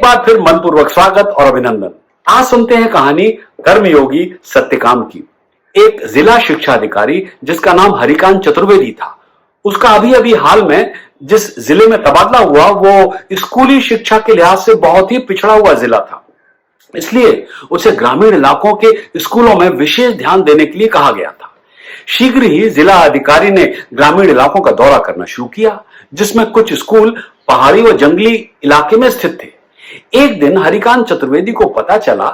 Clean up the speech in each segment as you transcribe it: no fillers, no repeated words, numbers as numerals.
बार फिर मनपूर्वक स्वागत और अभिनंदन। आज सुनते हैं कहानी कर्मयोगी सत्यकाम की। एक जिला शिक्षा अधिकारी जिसका नाम हरिकांत चतुर्वेदी था, उसका अभी अभी हाल में जिस जिले में तबादला हुआ वो स्कूली शिक्षा के लिहाज से बहुत ही पिछड़ा हुआ जिला था। इसलिए उसे ग्रामीण इलाकों के स्कूलों में विशेष ध्यान देने के लिए कहा गया था। शीघ्र ही जिला अधिकारी ने ग्रामीण इलाकों का दौरा करना शुरू किया, जिसमें कुछ स्कूल पहाड़ी व जंगली इलाके में स्थित थे। एक दिन हरिकांत चतुर्वेदी को पता चला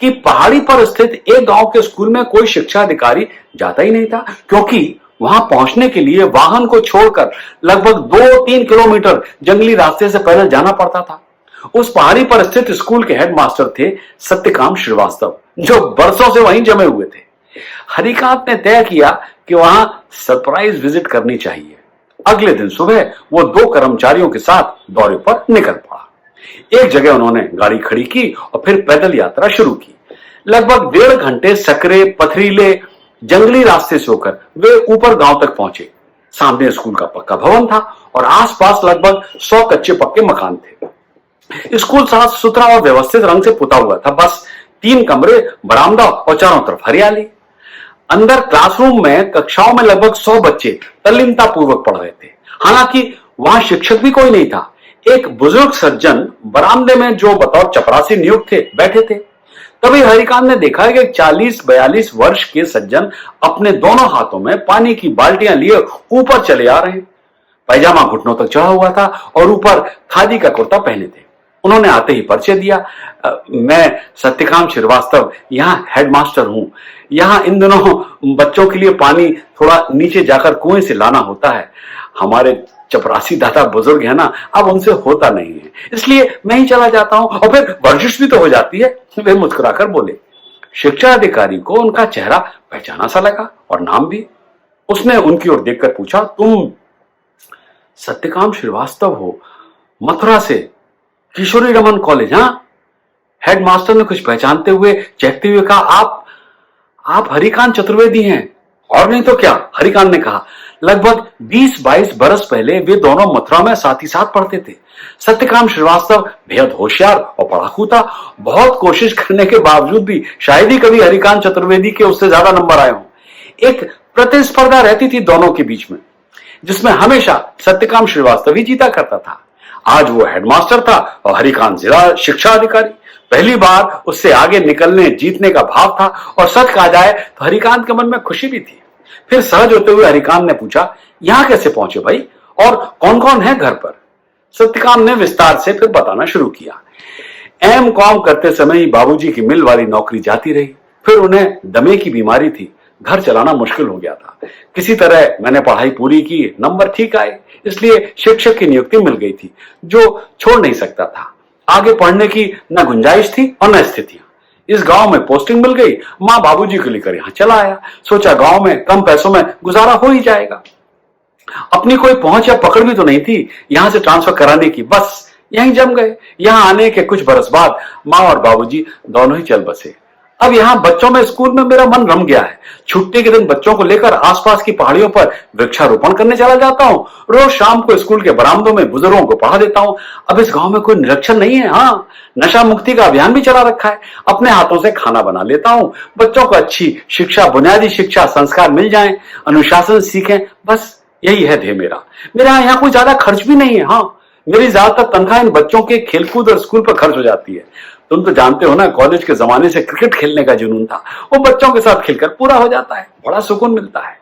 कि पहाड़ी पर स्थित एक गांव के स्कूल में कोई शिक्षा अधिकारी जाता ही नहीं था, क्योंकि वहां पहुंचने के लिए वाहन को छोड़कर लगभग 2-3 किलोमीटर जंगली रास्ते से पैदल जाना पड़ता था। उस पहाड़ी पर स्थित स्कूल के हेडमास्टर थे सत्यकाम श्रीवास्तव, जो बरसों से वहीं जमे हुए थे। हरिकांत ने तय किया कि वहां सरप्राइज विजिट करनी चाहिए। अगले दिन सुबह वो 2 कर्मचारियों के साथ दौरे पर निकल पड़ा। एक जगह उन्होंने गाड़ी खड़ी की और फिर पैदल यात्रा शुरू की। लगभग 1.5 घंटे सकरे पथरीले जंगली रास्ते से होकर वे ऊपर गांव तक पहुंचे। सामने स्कूल का पक्का भवन था और आसपास लगभग 100 कच्चे पक्के मकान थे। स्कूल साफ सुथरा और व्यवस्थित रंग से पुता हुआ था। बस 3 कमरे, बरामदा और चारों तरफ हरियाली। अंदर क्लासरूम में कक्षाओं में लगभग 100 बच्चे तल्लीनता पूर्वक पढ़ रहे थे। हालांकि वहां शिक्षक भी कोई नहीं था। एक बुजुर्ग सज्जन बरामदे में, जो बतौर चपरासी नियुक्त थे, बैठे थे। तभी हरिकांत ने देखा कि 40-42 वर्ष के सज्जन अपने दोनों हाथों में पानी की बाल्टियां लिए ऊपर चले आ रहे हैं। पैजामा घुटनों तक चढ़ा हुआ था और ऊपर खादी का कुर्ता पहने थे। उन्होंने आते ही परिचय दिया, मैं सत्यकाम श्रीवास्तव यहाँ हेडमास्टर हूं। यहाँ इन दिनों बच्चों के लिए पानी थोड़ा नीचे जाकर कुएं से लाना होता है। हमारे चपरासी दादा बुजुर्ग है ना, अब उनसे होता नहीं है, इसलिए मैं ही चला जाता हूं और फिर वर्जिश भी तो हो जाती है। वे मुस्कुराकर बोले। शिक्षा अधिकारी को उनका चेहरा पहचाना सा लगा और नाम भी। उसने उनकी ओर देखकर पूछा, तुम सत्यकाम श्रीवास्तव हो, मथुरा से, किशोरी रमन कॉलेज? हाँ। हेडमास्टर ने कुछ पहचानते हुए, चहकते हुए कहा, आप हरिकांत चतुर्वेदी हैं। और नहीं तो क्या, हरिकांत ने कहा। लगभग 20-22 बरस पहले वे दोनों मथुरा में साथ ही साथ पढ़ते थे। सत्यकाम श्रीवास्तव बेहद होशियार और पढ़ाकू था। बहुत कोशिश करने के बावजूद भी शायद ही कभी हरिकांत चतुर्वेदी के उससे ज्यादा नंबर आए हों। एक प्रतिस्पर्धा रहती थी दोनों के बीच में, जिसमें हमेशा सत्यकाम श्रीवास्तव ही जीता करता था। आज वो हेडमास्टर था और हरिकांत जिला शिक्षा अधिकारी। पहली बार उससे आगे निकलने जीतने का भाव था और सच कहा जाए तो हरिकांत के मन में खुशी भी थी। फिर सहज होते हुए हरिकांत ने पूछा, यहां कैसे पहुंचे भाई, और कौन कौन है घर पर? सत्यकाम ने विस्तार से फिर बताना शुरू किया। एम.कॉम करते समय ही बाबूजी की मिल वाली नौकरी जाती रही। फिर उन्हें दमे की बीमारी थी, घर चलाना मुश्किल हो गया था। किसी तरह मैंने पढ़ाई पूरी की, नंबर ठीक आए, इसलिए शिक्षक की नियुक्ति मिल गई थी, जो छोड़ नहीं सकता था। आगे पढ़ने की न गुंजाइश थी और न स्थितियां। इस गांव में पोस्टिंग मिल गई। मां बाबूजी को लेकर यहां चला आया। सोचा गांव में कम पैसों में गुजारा हो ही जाएगा। अपनी कोई पहुंच या पकड़ भी तो नहीं थी यहां से ट्रांसफर कराने की, बस यहीं जम गए। यहां आने के कुछ बरस बाद मां और बाबूजी दोनों ही चल बसे। अब यहां बच्चों में स्कूल में मेरा मन रम गया है। छुट्टी के दिन बच्चों को लेकर आसपास की पहाड़ियों पर वृक्षारोपण करने चला जाता हूं। रोज शाम को स्कूल के बरामदों में बुजुर्गों को पढ़ा देता हूं। अब इस गांव में कोई निरक्षर नहीं है। हाँ, नशा मुक्ति का अभियान भी चला रखा है। अपने हाथों से खाना बना लेता हूं। बच्चों को अच्छी शिक्षा, बुनियादी शिक्षा, संस्कार मिल जाएं, अनुशासन सीखें, बस यही है ध्येय मेरा। मेरा यहाँ कोई ज्यादा खर्च भी नहीं है। हाँ, मेरी ज्यादातर तनख्वाह इन बच्चों के खेलकूद और स्कूल पर खर्च हो जाती है। तुम तो जानते हो ना, कॉलेज के जमाने से क्रिकेट खेलने का जुनून था, वो बच्चों के साथ खेलकर पूरा हो जाता है, बड़ा सुकून मिलता है।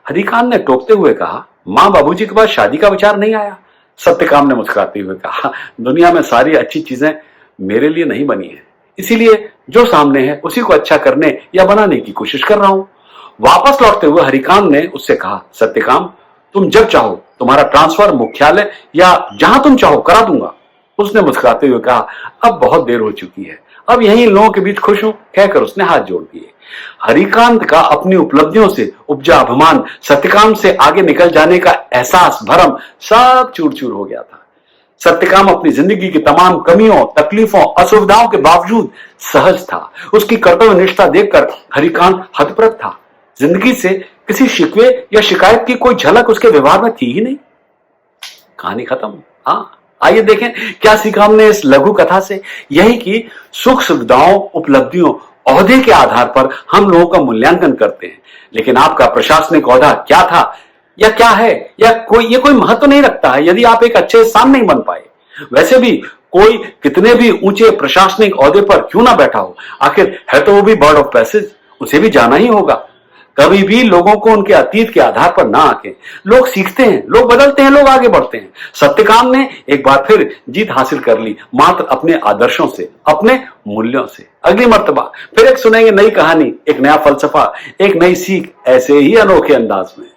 हरिकांत ने टोकते हुए कहा, मां बाबूजी के पास शादी का विचार नहीं आया? सत्यकाम ने मुस्कुराते हुए कहा, दुनिया में सारी अच्छी चीजें मेरे लिए नहीं बनी है, इसीलिए जो सामने है उसी को अच्छा करने या बनाने की कोशिश कर रहा हूं। वापस लौटते हुए हरिकांत ने उससे कहा, सत्यकाम, तुम जब चाहो तुम्हारा ट्रांसफर मुख्यालय या जहां तुम चाहो करा दूंगा। उसने मुस्कुराते हुए कहा, अब बहुत देर हो चुकी है, अब यहीं लोगों के बीच खुश हूं, कहकर उसने हाथ जोड़ दिए। हरिकांत का अपनी उपलब्धियों से उपजा अभिमान, सत्यकाम से आगे निकल जाने का एहसास, भरम सब चूर चूर हो गया था। सत्यकाम अपनी जिंदगी की तमाम कमियों, तकलीफों, असुविधाओं के बावजूद सहज था। उसकी कर्तव्य निष्ठा देखकर हरिकांत हतप्रभ था। जिंदगी से किसी शिकवे या शिकायत की कोई झलक उसके व्यवहार में थी ही नहीं। कहानी खत्म। हाँ, आइए देखें क्या सीखा हमने इस लघु कथा से। यही कि सुख सुविधाओं, उपलब्धियों, ओहदे के आधार पर हम लोगों का मूल्यांकन करते हैं, लेकिन आपका प्रशासनिक ओहदा क्या था या क्या है या ये कोई महत्व नहीं रखता है यदि आप एक अच्छे इंसान नहीं बन पाए। वैसे भी कोई कितने भी ऊंचे प्रशासनिक ओहदे पर क्यों ना बैठा हो, आखिर है तो वो भी बर्ड ऑफ पैसेज, उसे भी जाना ही होगा। कभी भी लोगों को उनके अतीत के आधार पर ना आके, लोग सीखते हैं, लोग बदलते हैं, लोग आगे बढ़ते हैं। सत्यकाम ने एक बार फिर जीत हासिल कर ली, मात्र अपने आदर्शों से, अपने मूल्यों से। अगली मर्तबा फिर एक सुनेंगे नई कहानी, एक नया फलसफा, एक नई सीख, ऐसे ही अनोखे अंदाज में।